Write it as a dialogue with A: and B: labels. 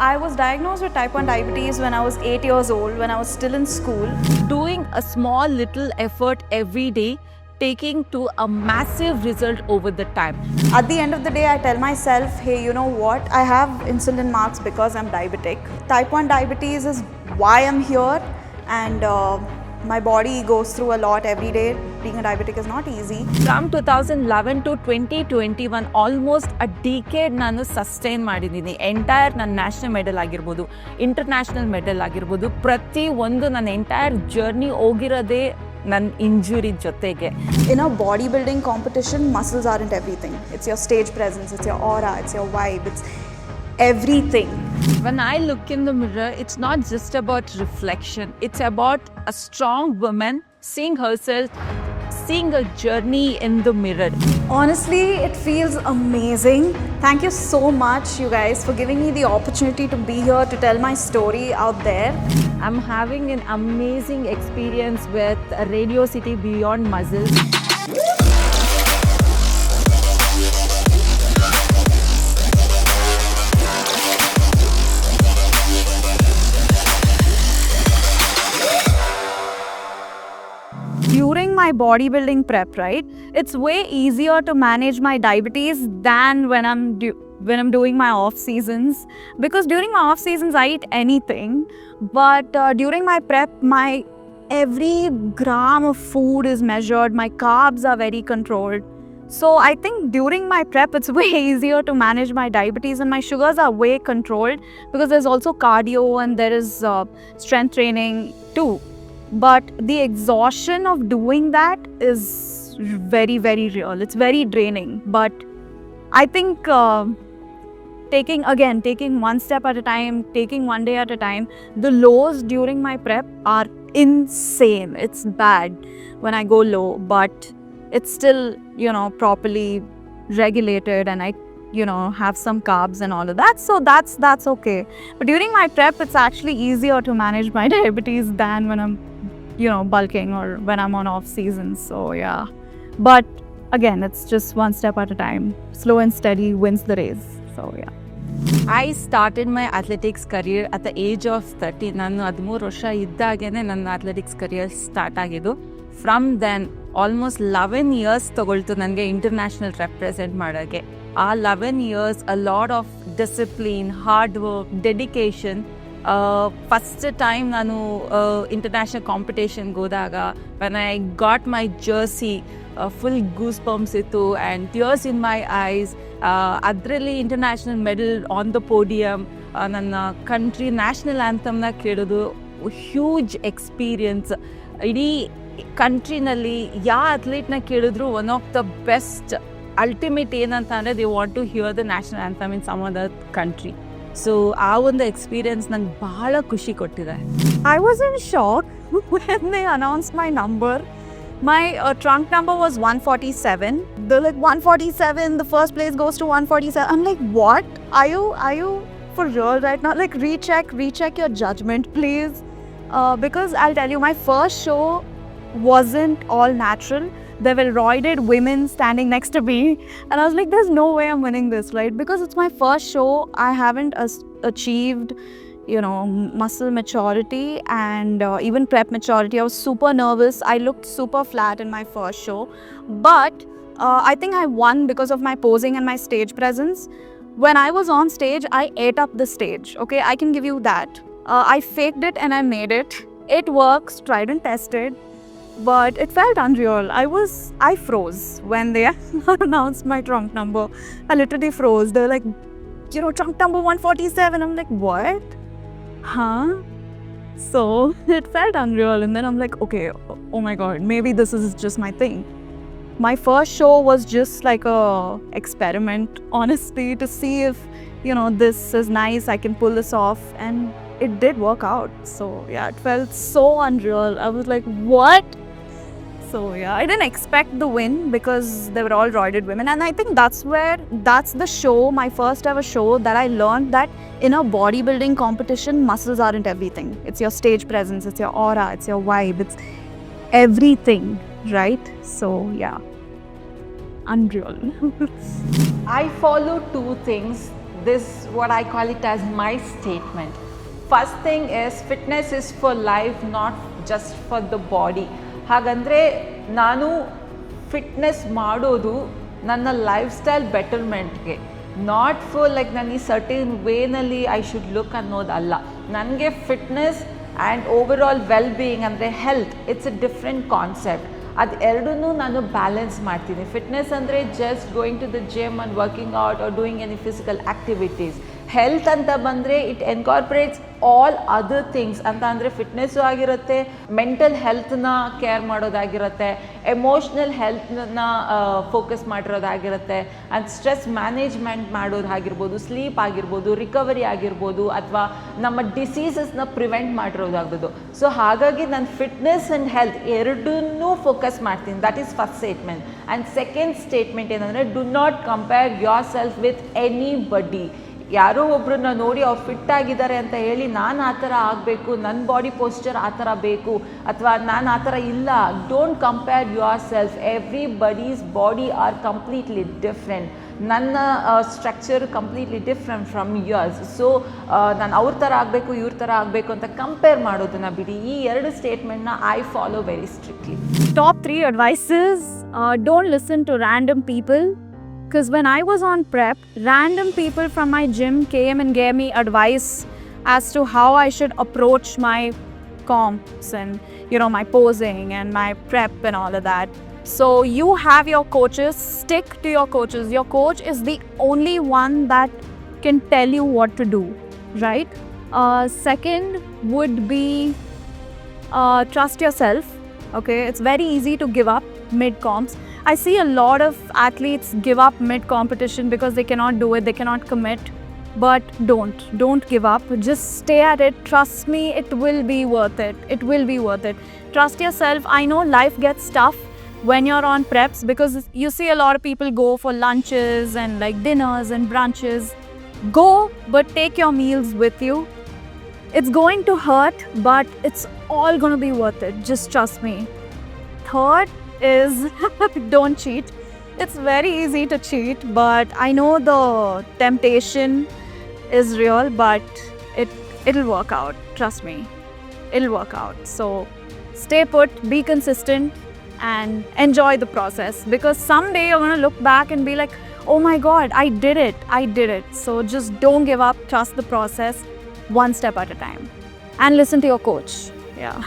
A: I was diagnosed with type 1 diabetes when I was 8 years old, when I was still in school.
B: Doing a small little effort every day, taking to a massive result over the time.
A: At the end of the day, I tell myself, hey, you know what? I have insulin marks because I'm diabetic. Type 1 diabetes is why I'm here, and my body goes through a lot every day. Being a diabetic is not easy.
B: From 2011 to 2021, almost a decade ನಾನು sustain ಮಾಡಿದ್ದೀನಿ. Entire ನನ್ನ national medal ಆಗಿರ್ಬೋದು, international medal ಆಗಿರ್ಬೋದು, ಪ್ರತಿ ಒಂದು ನನ್ನ entire journey ಹೋಗಿರೋದೇ ನನ್ನ injury ಜೊತೆಗೆ.
A: In a bodybuilding competition, muscles aren't everything. It's your stage presence, it's your aura, it's your vibe, it's everything.
B: When I look in the mirror, it's not just about reflection. It's about a strong woman seeing herself, seeing a journey in the mirror.
A: Honestly, it feels amazing. Thank you so much, you guys, for giving me the opportunity to be here to tell my story out there.
B: I'm having an amazing experience with Radio City Beyond Muscles.
A: During my bodybuilding prep, right, it's way easier to manage my diabetes than when I'm doing my off seasons, because during my off seasons I eat anything, but during my prep, my every gram of food is measured, my carbs are very controlled. So I think during my prep it's way easier to manage my diabetes, and my sugars are way controlled because there's also cardio and there is strength training too. But the exhaustion of doing that is very, very real. It's very draining. But I think taking one step at a time, taking one day at a time, the lows during my prep are insane. It's bad when I go low, but it's still, properly regulated, and I have some carbs and all of that, so that's okay. But during my prep, it's actually easier to manage my diabetes than when I'm bulking or when I'm on off season. So yeah, but again, it's just one step at a time. Slow and steady wins the race. So yeah,
B: I started my athletics career at the age of 30. ನಾನು 13 ವರ್ಷ ಇದ್ದಾಗೇನೆ ನನ್ನ athletics career start ಆಗಿದ್ದು. From then almost 11 years ತಗೊಳ್ತು ನನಗೆ international represent ಮಾಡೋಕ್ಕೆ. ಆ 11 years a lot of discipline, hard work, dedication. First time ನಾನು ಇಂಟರ್ನ್ಯಾಷನಲ್ ಕಾಂಪಿಟೇಷನ್ಗೆ ಹೋದಾಗ when I got my jersey, full goosebumps ಇತ್ತು and tears in my eyes. ಅದರಲ್ಲಿ international medal on the podium, ನನ್ನ country national ಆ್ಯಂಥಮ್ನ ಕೇಳೋದು huge experience. ಇಡೀ ಕಂಟ್ರಿನಲ್ಲಿ ಯಾವ ಅಥ್ಲೀಟ್ನ ಕೇಳಿದ್ರು one of the best ultimate ಏನಂತ ಅಂದರೆ they want to hear the national anthem in some other country. So ಆ ಒಂದು ಎಕ್ಸ್ಪೀರಿಯನ್ಸ್ ನಂಗೆ ಭಾಳ ಖುಷಿ ಕೊಟ್ಟಿದೆ.
A: I was in shock when they announced my number. My trunk number was 147. They're like, 147, the first place goes to 147. I'm like, what? Are you for real right now? Like, recheck your judgment, please. Because I'll tell you, my first show wasn't all natural. There were roided women standing next to me, and I was like, there's no way I'm winning this, right? Because it's my first show. I haven't achieved muscle maturity and even prep maturity. I was super nervous. I looked super flat in my first show, but I think I won because of my posing and my stage presence. When I was on stage, I ate up the stage. Okay, I can give you that. I faked it and I made it. It works, tried and tested, but it felt unreal. I froze when they announced my trunk number. I literally froze. They're like, trunk number 147. I'm like, what? Huh? So it felt unreal, and then I'm like, okay, oh my god, maybe this is just my thing. My first show was just like a experiment, honestly, to see if this is nice, I can pull this off, and it did work out. So yeah, it felt so unreal. I was like, what? So yeah, I didn't expect the win because they were all roided women, and I think that's the show, my first ever show, that I learned that in a bodybuilding competition, muscles aren't everything. It's your stage presence, it's your aura, it's your vibe, it's everything, right? So yeah, unreal.
B: I follow two things. this what I call it as my statement. First thing is fitness is for life, not just for the body. ಹಾಗಂದರೆ ನಾನು fitness ಮಾಡೋದು ನನ್ನ life style ಬೆಟರ್ಮೆಂಟ್ಗೆ, not for like ನಾನು ಈ certain ವೇನಲ್ಲಿ I should look ಅನ್ನೋದಲ್ಲ. ನನಗೆ fitness and overall well being ಅಂದರೆ health, it's a different concept. ಅದು ಎರಡನ್ನೂ ನಾನು ಬ್ಯಾಲೆನ್ಸ್ ಮಾಡ್ತೀನಿ. ಫಿಟ್ನೆಸ್ ಅಂದರೆ just going to the gym and working out or doing any physical activities. Health ಅಂತ ಬಂದರೆ it incorporates all other things ಅಂತ. ಅಂದರೆ ಫಿಟ್ನೆಸ್ಸು ಆಗಿರುತ್ತೆ, ಮೆಂಟಲ್ ಹೆಲ್ತ್ನ ಕೇರ್ ಮಾಡೋದಾಗಿರುತ್ತೆ, ಎಮೋಷ್ನಲ್ ಹೆಲ್ತ್ನ ಫೋಕಸ್ ಮಾಡಿರೋದಾಗಿರುತ್ತೆ, ಆ್ಯಂಡ್ ಸ್ಟ್ರೆಸ್ ಮ್ಯಾನೇಜ್ಮೆಂಟ್ ಮಾಡೋದಾಗಿರ್ಬೋದು, ಸ್ಲೀಪ್ ಆಗಿರ್ಬೋದು, ರಿಕವರಿ ಆಗಿರ್ಬೋದು, ಅಥವಾ ನಮ್ಮ ಡಿಸೀಸಸ್ನ ಪ್ರಿವೆಂಟ್ ಮಾಡಿರೋದಾಗ್ಬೋದು. ಸೊ ಹಾಗಾಗಿ ನಾನು ಫಿಟ್ನೆಸ್ ಆ್ಯಂಡ್ ಹೆಲ್ತ್ ಎರಡನ್ನೂ ಫೋಕಸ್ ಮಾಡ್ತೀನಿ. That is first statement. And second statement ಏನಂದರೆ, do not compare yourself with anybody. ಯಾರೋ ಒಬ್ಬರನ್ನ ನೋಡಿ ಅವ್ರು ಫಿಟ್ ಆಗಿದ್ದಾರೆ ಅಂತ ಹೇಳಿ ನಾನು ಆ ಥರ ಆಗಬೇಕು, ನನ್ನ ಬಾಡಿ ಪೋಸ್ಚರ್ ಆ ಥರ ಬೇಕು, ಅಥವಾ ನಾನು ಆ ಥರ ಇಲ್ಲ. Don't compare yourself. Everybody's body are completely different. ನನ್ನ structure completely different from yours. So ನಾನು ಅವ್ರ ಥರ ಆಗಬೇಕು, ಇವ್ರ ಥರ ಆಗಬೇಕು ಅಂತ ಕಂಪೇರ್ ಮಾಡೋದನ್ನು ಬಿಡಿ. ಈ ಎರಡು ಸ್ಟೇಟ್ಮೆಂಟ್ನ I follow very strictly.
A: Top 3 advices. Don't listen to random people. Because when I was on prep, random people from my gym came and gave me advice as to how I should approach my comps and, you know, my posing and my prep and all of that. So you have your coaches, stick to your coaches. Your coach is the only one that can tell you what to do, right? Second would be trust yourself. Okay, it's very easy to give up mid-comps. I see a lot of athletes give up mid-competition because they cannot do it, they cannot commit. But don't give up. Just stay at it. Trust me, it will be worth it. It will be worth it. Trust yourself. I know life gets tough when you're on preps, because you see a lot of people go for lunches and like dinners and brunches. Go, but take your meals with you. It's going to hurt, but it's all going to be worth it. Just trust me. Third is don't cheat. It's very easy to cheat, but I know the temptation is real, but it'll work out. Trust me, it'll work out. So stay put, be consistent, and enjoy the process, because someday you're going to look back and be like, oh my god, I did it. So just don't give up. Trust the process, one step at a time, and listen to your coach. Yeah.